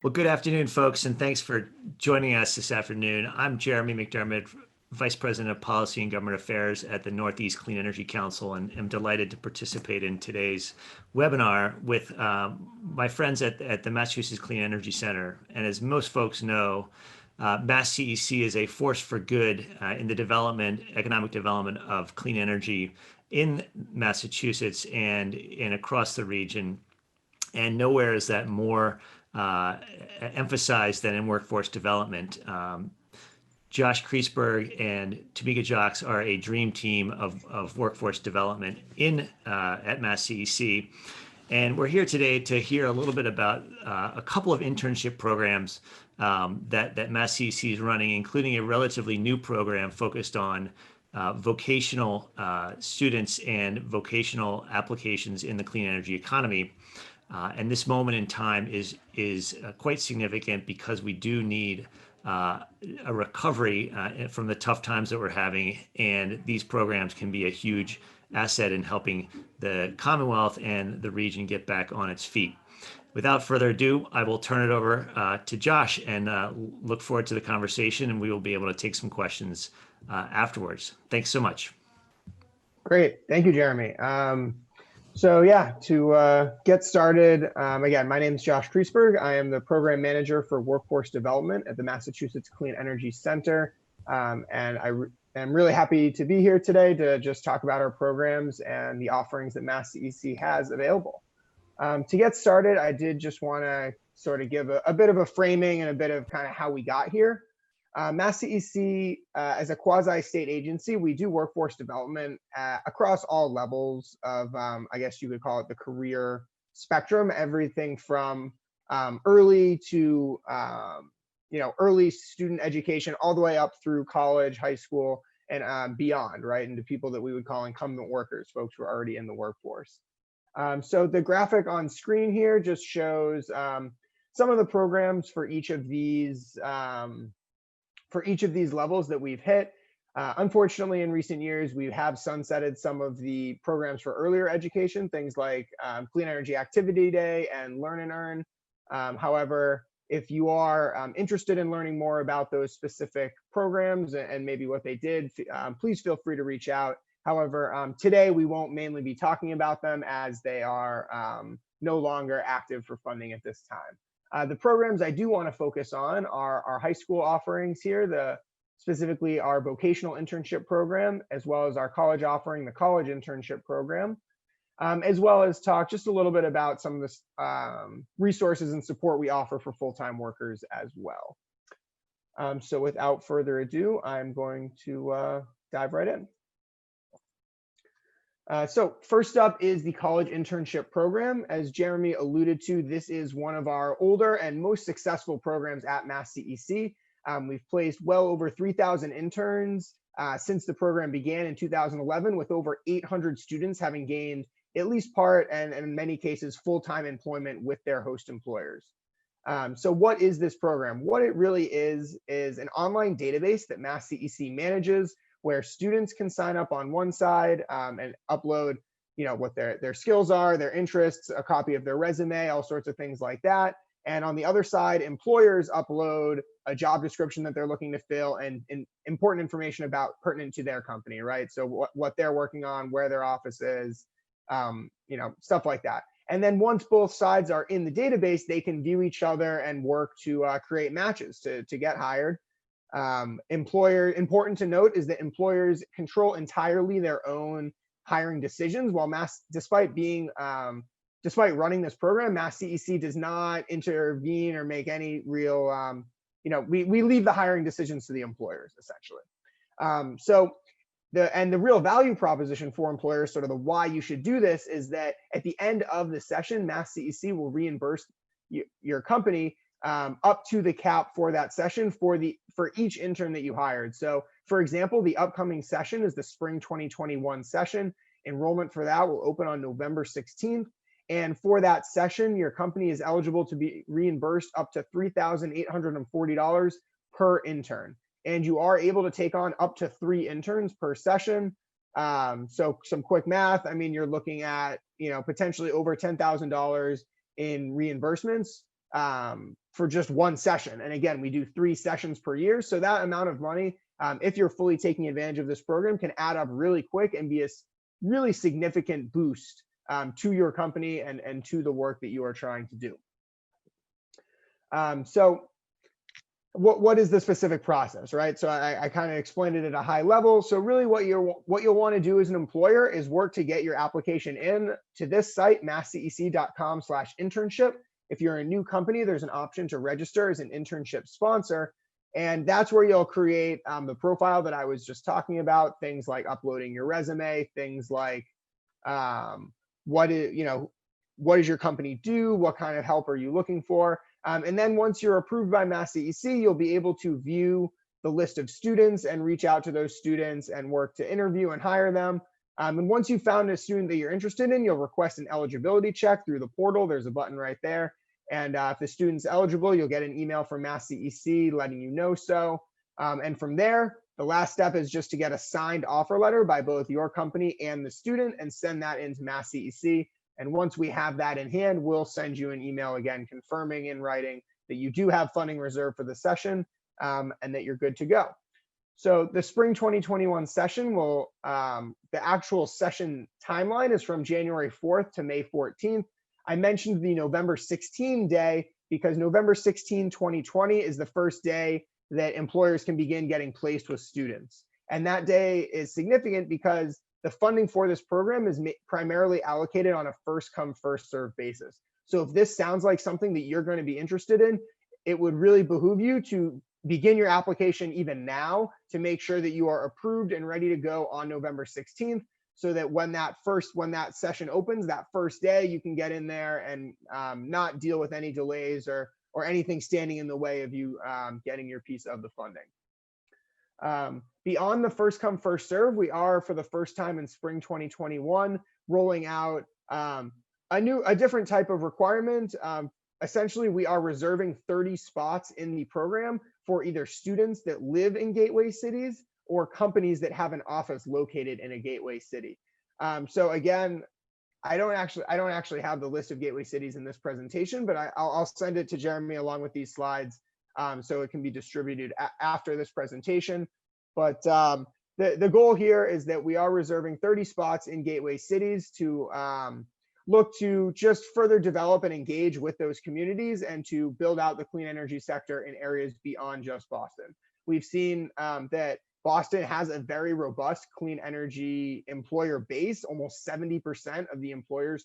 Well, good afternoon, folks, and thanks for joining us this afternoon. I'm Jeremy McDermott, Vice President of Policy and Government Affairs at the Northeast Clean Energy Council, and am delighted to participate in today's webinar with my friends at the Massachusetts Clean Energy Center. And as most folks know, MassCEC is a force for good in the economic development of clean energy in Massachusetts and across the region. And nowhere is that more emphasized than in workforce development. Josh Kreisberg and Tamika Jocks are a dream team of workforce development at MassCEC. And we're here today to hear a little bit about a couple of internship programs that MassCEC is running, including a relatively new program focused on vocational students and vocational applications in the clean energy economy. And this moment in time is quite significant because we do need a recovery from the tough times that we're having, and these programs can be a huge asset in helping the Commonwealth and the region get back on its feet. Without further ado, I will turn it over to Josh and look forward to the conversation, and we will be able to take some questions afterwards. Thanks so much. Great. Thank you, Jeremy. So yeah, to get started, again, my name is Josh Kreisberg. I am the program manager for workforce development at the Massachusetts Clean Energy Center. And I am really happy to be here today to just talk about our programs and the offerings that MassCEC has available. To get started, I did just want to sort of give a bit of a framing and a bit of kind of how we got here. MassCEC, as a quasi-state agency, we do workforce development across all levels of, I guess you could call it the career spectrum, everything from early to, early student education, all the way up through college, high school, and beyond, right, into people that we would call incumbent workers, folks who are already in the workforce. So the graphic on screen here just shows some of the programs for each of these levels that we've hit. Unfortunately, in recent years, we have sunsetted some of the programs for earlier education, things like Clean Energy Activity Day and Learn and Earn. However, if you are interested in learning more about those specific programs and maybe what they did, please feel free to reach out. However, today we won't mainly be talking about them as they are no longer active for funding at this time. The programs I do want to focus on are our high school offerings here, specifically our vocational internship program, as well as our college offering, the college internship program, as well as talk just a little bit about some of the resources and support we offer for full-time workers as well. So without further ado, I'm going to dive right in. So first up is the college internship program. As Jeremy alluded to, this is one of our older and most successful programs at MassCEC. We've placed well over 3,000 interns since the program began in 2011, with over 800 students having gained at least part and in many cases full-time employment with their host employers. So what is this program? What it really is an online database that MassCEC manages, where students can sign up on one side and upload, what their skills are, their interests, a copy of their resume, all sorts of things like that. And on the other side, employers upload a job description that they're looking to fill and important information pertinent to their company, right? So what they're working on, where their office is, stuff like that. And then once both sides are in the database, they can view each other and work to create matches to get hired. Important to note is that employers control entirely their own hiring decisions, while despite running this program, MassCEC does not intervene or make any real, we leave the hiring decisions to the employers essentially. So the real value proposition for employers, sort of the why you should do this, is that at the end of the session, MassCEC will reimburse your company up to the cap for that session for each intern that you hired. So for example, the upcoming session is the spring 2021 session. Enrollment for that will open on November 16th. And for that session, your company is eligible to be reimbursed up to $3,840 per intern. And you are able to take on up to 3 interns per session. So some quick math, I mean, you're looking at, potentially over $10,000 in reimbursements for just one session. And again, we do 3 sessions per year. So that amount of money, if you're fully taking advantage of this program, can add up really quick and be a really significant boost to your company and to the work that you are trying to do. So what is the specific process, right? So I kind of explained it at a high level. So really what you'll want to do as an employer is work to get your application in to this site, masscec.com/internship. If you're a new company, there's an option to register as an internship sponsor. And that's where you'll create the profile that I was just talking about, things like uploading your resume, things like what does your company do? What kind of help are you looking for? And then once you're approved by MassCEC, you'll be able to view the list of students and reach out to those students and work to interview and hire them. And once you've found a student that you're interested in, you'll request an eligibility check through the portal. There's a button right there. And if the student's eligible, you'll get an email from MassCEC letting you know so. And from there, the last step is just to get a signed offer letter by both your company and the student and send that into MassCEC. And once we have that in hand, we'll send you an email again confirming in writing that you do have funding reserved for the session and that you're good to go. So the spring 2021 session will, the actual session timeline is from January 4th to May 14th. I mentioned the November 16 day because November 16, 2020 is the first day that employers can begin getting placed with students. And that day is significant because the funding for this program is primarily allocated on a first come, first served basis. So if this sounds like something that you're going to be interested in, it would really behoove you to begin your application even now to make sure that you are approved and ready to go on November 16th, so that when that session opens, that first day, you can get in there and not deal with any delays or anything standing in the way of you getting your piece of the funding. Beyond the first come, first serve, we are for the first time in spring 2021 rolling out a different type of requirement. Essentially, we are reserving 30 spots in the program for either students that live in gateway cities or companies that have an office located in a gateway city. So again, I don't actually have the list of gateway cities in this presentation, but I'll send it to Jeremy along with these slides so it can be distributed after this presentation. But the goal here is that we are reserving 30 spots in gateway cities to look to just further develop and engage with those communities and to build out the clean energy sector in areas beyond just Boston. We've seen that Boston has a very robust clean energy employer base. Almost 70% of the employers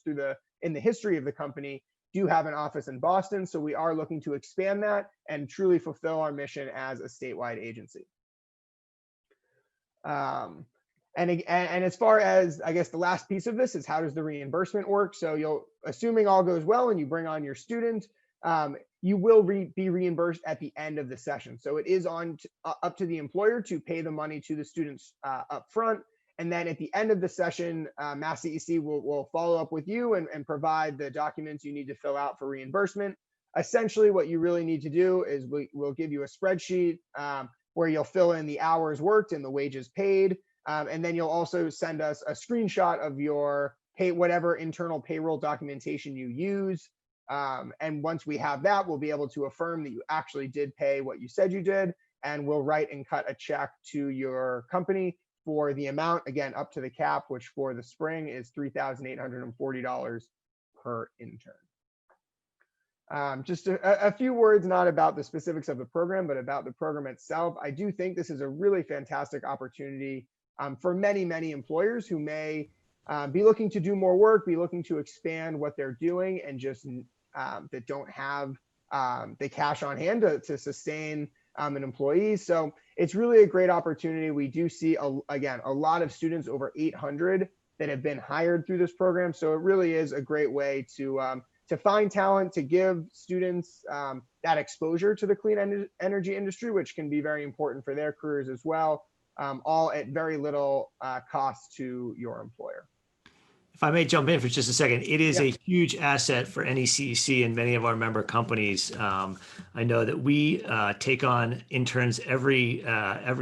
in the history of the company do have an office in Boston. So we are looking to expand that and truly fulfill our mission as a statewide agency. And as far as, I guess, the last piece of this is how does the reimbursement work? So assuming all goes well and you bring on your student, you will be reimbursed at the end of the session. So it is up to the employer to pay the money to the students up front. And then at the end of the session, MassCEC will follow up with you and provide the documents you need to fill out for reimbursement. Essentially, what you really need to do is we'll give you a spreadsheet where you'll fill in the hours worked and the wages paid. And then you'll also send us a screenshot of your whatever internal payroll documentation you use. And once we have that, we'll be able to affirm that you actually did pay what you said you did, and we'll write and cut a check to your company for the amount, again, up to the cap, which for the spring is $3,840 per intern. Just a few words, not about the specifics of the program, but about the program itself. I do think this is a really fantastic opportunity for many, many employers who may be looking to do more work, be looking to expand what they're doing, and just that don't have the cash on hand to sustain an employee. So it's really a great opportunity. We do see, again, a lot of students, over 800 that have been hired through this program. So it really is a great way to find talent, to give students that exposure to the clean energy industry, which can be very important for their careers as well, all at very little cost to your employer. If I may jump in for just a second, it is a huge asset for NECEC and many of our member companies. I know that we take on interns every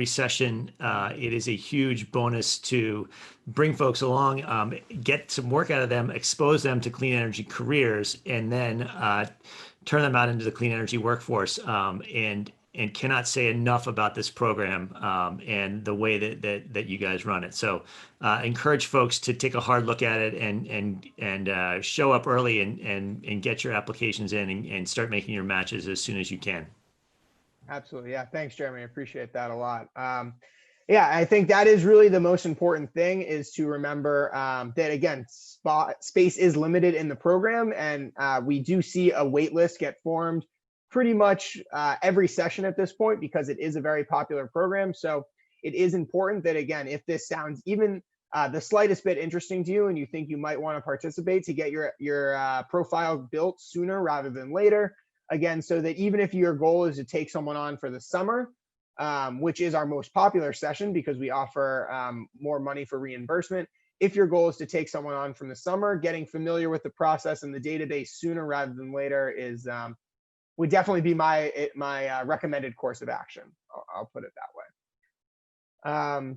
session. It is a huge bonus to bring folks along, get some work out of them, expose them to clean energy careers, and then turn them out into the clean energy workforce. And cannot say enough about this program and the way that you guys run it. So encourage folks to take a hard look at it and show up early and get your applications in and start making your matches as soon as you can. Absolutely. Yeah. Thanks, Jeremy. I appreciate that a lot. Yeah, I think that is really the most important thing, is to remember that, again, space is limited in the program, and we do see a wait list get formed pretty much every session at this point, because it is a very popular program. So it is important that, again, if this sounds even the slightest bit interesting to you and you think you might want to participate, to get your profile built sooner rather than later. Again, so that even if your goal is to take someone on for the summer, which is our most popular session because we offer more money for reimbursement. If your goal is to take someone on from the summer, getting familiar with the process and the database sooner rather than later is would definitely be my recommended course of action. I'll put it that way.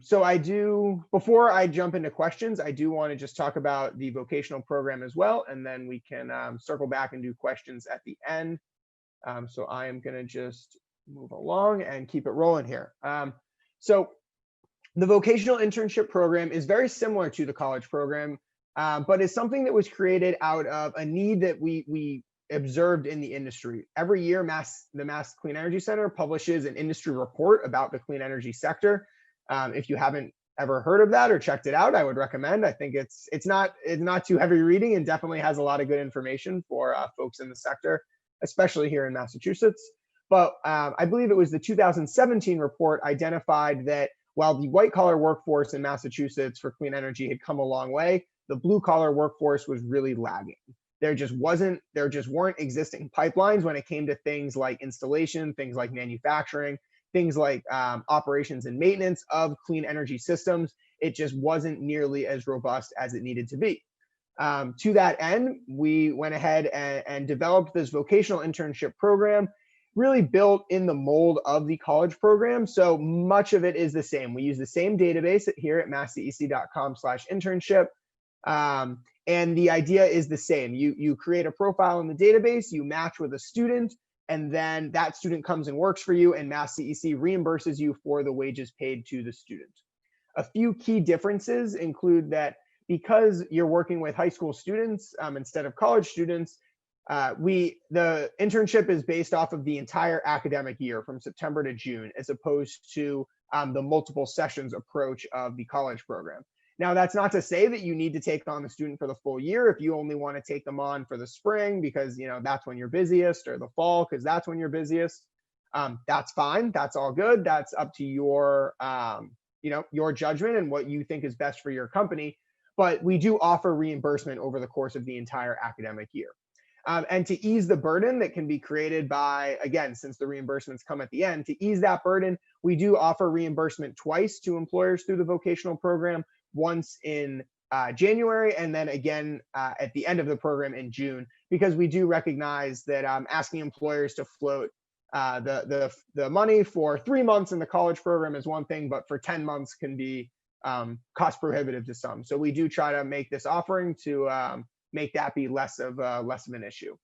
So before I jump into questions, I do want to just talk about the vocational program as well, and then we can circle back and do questions at the end. So I am going to just move along and keep it rolling here. So the vocational internship program is very similar to the college program, but is something that was created out of a need that we observed in the industry. Every year, the Mass Clean Energy Center publishes an industry report about the clean energy sector. If you haven't ever heard of that or checked it out, I would recommend. I think it's not too heavy reading, and definitely has a lot of good information for folks in the sector, especially here in Massachusetts. But I believe it was the 2017 report identified that while the white collar workforce in Massachusetts for clean energy had come a long way, the blue collar workforce was really lagging. There just weren't existing pipelines when it came to things like installation, things like manufacturing, things like operations and maintenance of clean energy systems. It just wasn't nearly as robust as it needed to be. To that end, we went ahead and developed this vocational internship program, really built in the mold of the college program. So much of it is the same. We use the same database here at masscec.com/internship. And the idea is the same. You create a profile in the database, you match with a student, and then that student comes and works for you, and MassCEC reimburses you for the wages paid to the student. A few key differences include that because you're working with high school students instead of college students, the internship is based off of the entire academic year from September to June, as opposed to the multiple sessions approach of the college program. Now, that's not to say that you need to take on the student for the full year. If you only want to take them on for the spring because that's when you're busiest, or the fall because that's when you're busiest, that's fine. That's all good. That's up to your your judgment and what you think is best for your company. But we do offer reimbursement over the course of the entire academic year. And to ease the burden that can be created by, again, since the reimbursements come at the end, to ease that burden, we do offer reimbursement twice to employers through the vocational program, once in January, and then again at the end of the program in June, because we do recognize that asking employers to float the money for 3 months in the college program is one thing, but for 10 months can be cost prohibitive to some. So we do try to make this offering to make that be less of an issue.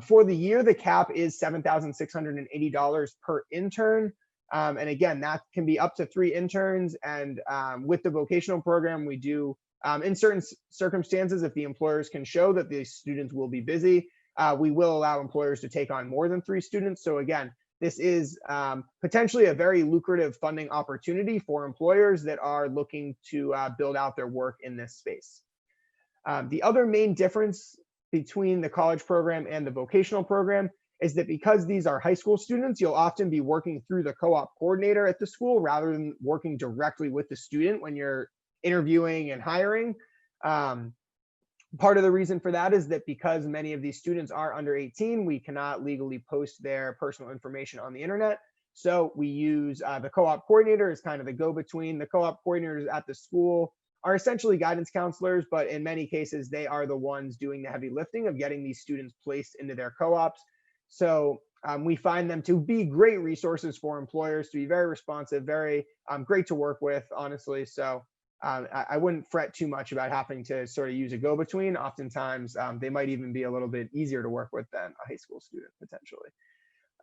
For the year, the cap is $7,680 per intern. And again, that can be up to 3 interns. And with the vocational program, we do, in certain circumstances, if the employers can show that the students will be busy, we will allow employers to take on more than 3 students. So again, this is potentially a very lucrative funding opportunity for employers that are looking to build out their work in this space. The other main difference between the college program and the vocational program is that because these are high school students, you'll often be working through the co-op coordinator at the school rather than working directly with the student when you're interviewing and hiring. Part of the reason for that is that because many of these students are under 18, we cannot legally post their personal information on the internet. So we use the co-op coordinator as kind of the go-between. The co-op coordinators at the school are essentially guidance counselors, but in many cases, they are the ones doing the heavy lifting of getting these students placed into their co-ops. So we find them to be great resources for employers, to be very responsive, very great to work with, honestly. So I wouldn't fret too much about having to sort of use a go-between. Oftentimes, they might even be a little bit easier to work with than a high school student potentially.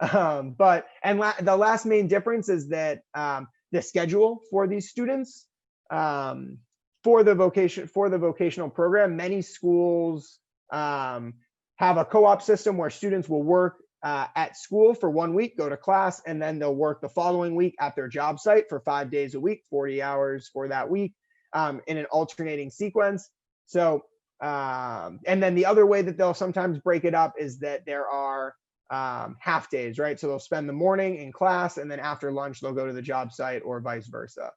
The last main difference is that the schedule for these students, for the vocational program, many schools have a co-op system where students will work at school for 1 week, go to class, and then they'll work the following week at their job site for 5 days a week, 40 hours for that week, in an alternating sequence. So, and then the other way that they'll sometimes break it up is that there are half days, right? So they'll spend the morning in class, and then after lunch, they'll go to the job site, or vice versa.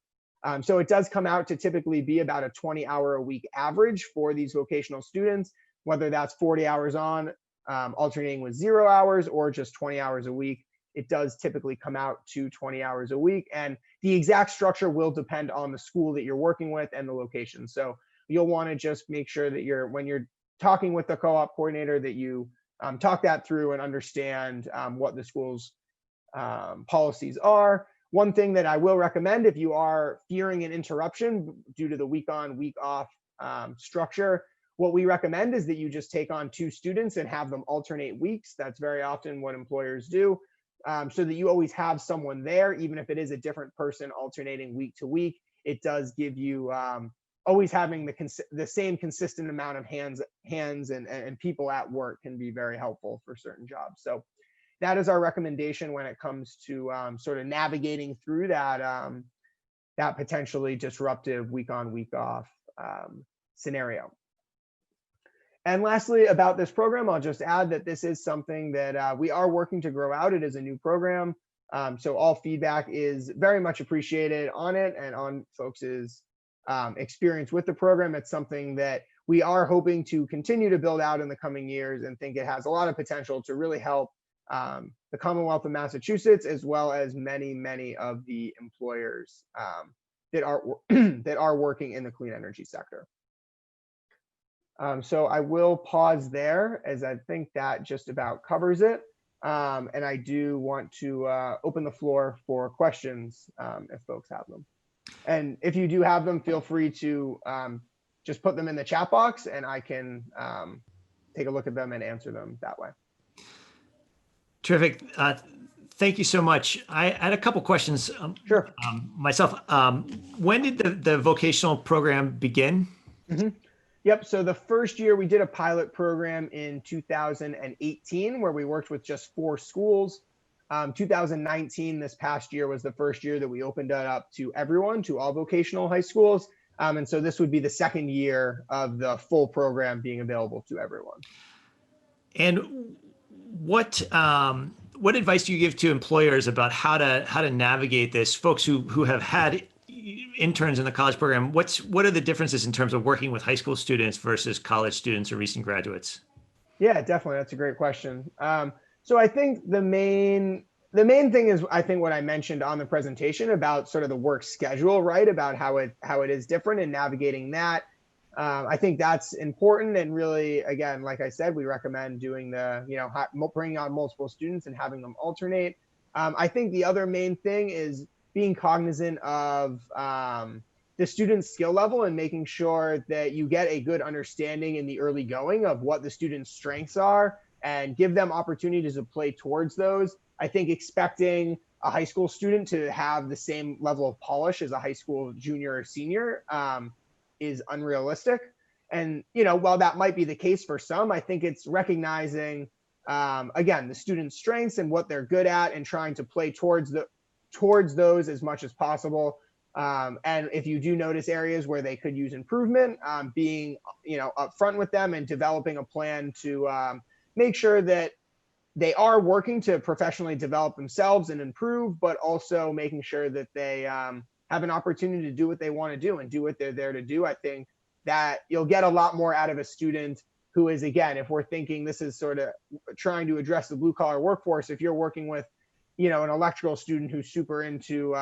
So it does come out to typically be about a 20-hour-a-week average for these vocational students, whether that's 40 hours on, alternating with 0 hours, or just 20 hours a week. It does typically come out to 20 hours a week. And the exact structure will depend on the school that you're working with and the location. So you'll want to just make sure that when you're talking with the co-op coordinator, that you talk that through and understand what the school's policies are. One thing that I will recommend, if you are fearing an interruption due to the week on, week off structure, what we recommend is that you just take on 2 students and have them alternate weeks. That's very often what employers do, so that you always have someone there, even if it is a different person alternating week to week. It does give you always having the same consistent amount of hands and people at work can be very helpful for certain jobs. So that is our recommendation when it comes to sort of navigating through that that potentially disruptive week on, week off scenario. And lastly, about this program, I'll just add that this is something that we are working to grow out. It is a new program. So all feedback is very much appreciated on it and on folks' experience with the program. It's something that we are hoping to continue to build out in the coming years, and think it has a lot of potential to really help the Commonwealth of Massachusetts, as well as many, many of the employers that are working in the clean energy sector. So I will pause there, as I think that just about covers it. And I do want to open the floor for questions if folks have them. And if you do have them, feel free to just put them in the chat box, and I can take a look at them and answer them that way. Terrific. Thank you so much. I had a couple questions Sure. myself. When did the vocational program begin? Mm-hmm. Yep. So the first year we did a pilot program in 2018, where we worked with just 4 schools. 2019, this past year, was the first year that we opened it up to everyone, to all vocational high schools. And so this would be the second year of the full program being available to everyone. And what advice do you give to employers about how to navigate this? Folks who have had interns in the college program, what are the differences in terms of working with high school students versus college students or recent graduates? Yeah, definitely. That's a great question. So I think the main thing is, I think, what I mentioned on the presentation about sort of the work schedule, right? About how it is different and navigating that. I think that's important. And really, again, like I said, we recommend doing bringing on multiple students and having them alternate. I think the other main thing is being cognizant of the student's skill level, and making sure that you get a good understanding in the early going of what the student's strengths are, and give them opportunities to play towards those. I think expecting a high school student to have the same level of polish as a high school junior or senior is unrealistic. And while that might be the case for some, I think it's recognizing again, the student's strengths and what they're good at, and trying to play towards those as much as possible. And if you do notice areas where they could use improvement, being upfront with them and developing a plan to make sure that they are working to professionally develop themselves and improve, but also making sure that they have an opportunity to do what they want to do and do what they're there to do. I think that you'll get a lot more out of a student who is, again, if we're thinking this is sort of trying to address the blue collar workforce, if you're working with an electrical student who's super into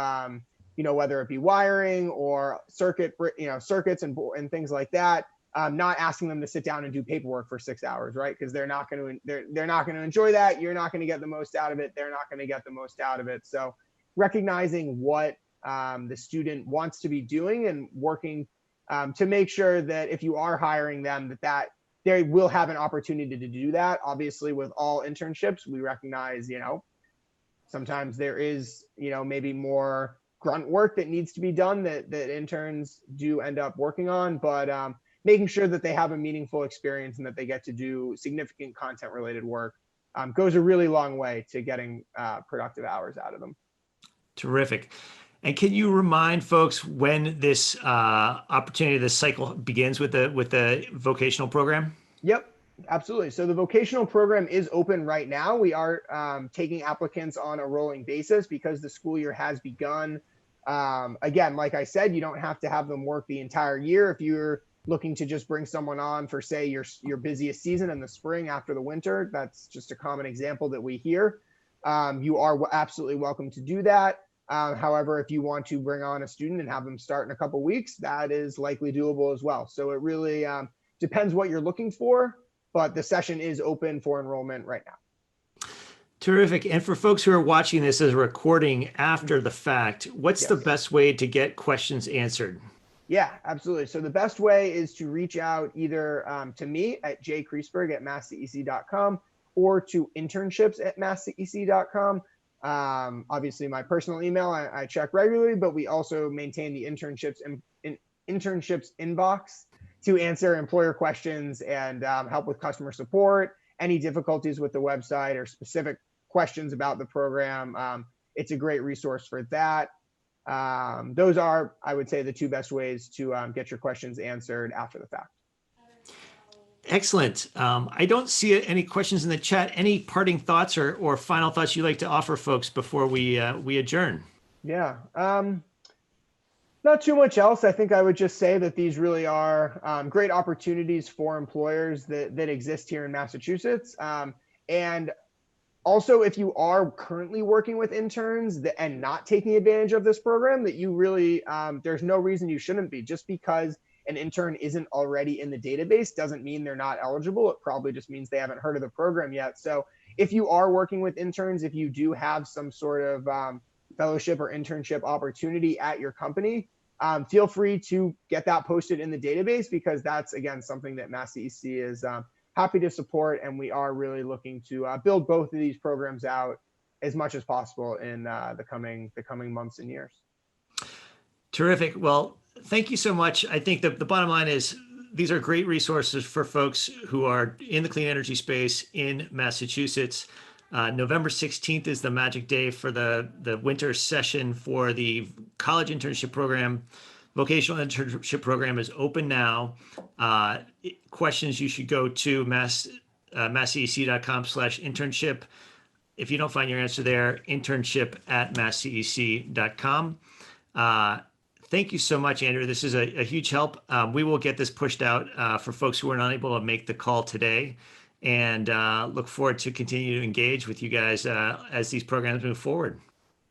whether it be wiring or circuits and things like that, not asking them to sit down and do paperwork for 6 hours, right? Because they're not going to enjoy that. You're not going to get the most out of it. They're not going to get the most out of it. So recognizing what the student wants to be doing, and working to make sure that if you are hiring them, that they will have an opportunity to do that. Obviously, with all internships, we recognize, sometimes there is, maybe more grunt work that needs to be done that interns do end up working on, but making sure that they have a meaningful experience and that they get to do significant content related work goes a really long way to getting productive hours out of them. Terrific. And can you remind folks when this opportunity, this cycle begins with the vocational program? Yep, absolutely. So the vocational program is open right now. We are taking applicants on a rolling basis because the school year has begun. Again, like I said, you don't have to have them work the entire year. If you're looking to just bring someone on for, say, your busiest season in the spring after the winter, that's just a common example that we hear. You are absolutely welcome to do that. However, if you want to bring on a student and have them start in a couple weeks, that is likely doable as well. So it really depends what you're looking for, but the session is open for enrollment right now. Terrific. And for folks who are watching this as a recording after the fact, what's the best way to get questions answered? Yeah, absolutely. So the best way is to reach out either to me at jkreisberg@masscec.com or to internships@masscec.com. Obviously, my personal email I check regularly, but we also maintain the internships inbox to answer employer questions and help with customer support, any difficulties with the website or specific questions about the program. It's a great resource for that. Those are, I would say, the two best ways to get your questions answered after the fact. Excellent. I don't see any questions in the chat. Any parting thoughts or final thoughts you'd like to offer folks before we adjourn? Yeah. Not too much else. I think I would just say that these really are great opportunities for employers that exist here in Massachusetts. And also, if you are currently working with interns and not taking advantage of this program, that you really, there's no reason you shouldn't be. Just because an intern isn't already in the database doesn't mean they're not eligible. It probably just means they haven't heard of the program yet. So if you are working with interns, if you do have some sort of fellowship or internship opportunity at your company, feel free to get that posted in the database, because that's, again, something that MassCEC is happy to support. And we are really looking to build both of these programs out as much as possible in the coming months and years. Terrific. Well, thank you so much. I think the bottom line is these are great resources for folks who are in the clean energy space in Massachusetts. November 16th is the magic day for the winter session for the college internship program. Vocational internship program is open now. Questions, you should go to masscec.com/internship. If you don't find your answer there, internship@masscec.com. Thank you so much, Andrew. This is a huge help. We will get this pushed out for folks who are not able to make the call today, and look forward to continue to engage with you guys as these programs move forward.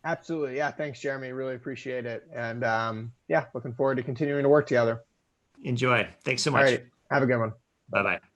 Absolutely. Yeah. Thanks, Jeremy. Really appreciate it. And yeah, looking forward to continuing to work together. Enjoy. Thanks so much. All right. Have a good one. Bye-bye.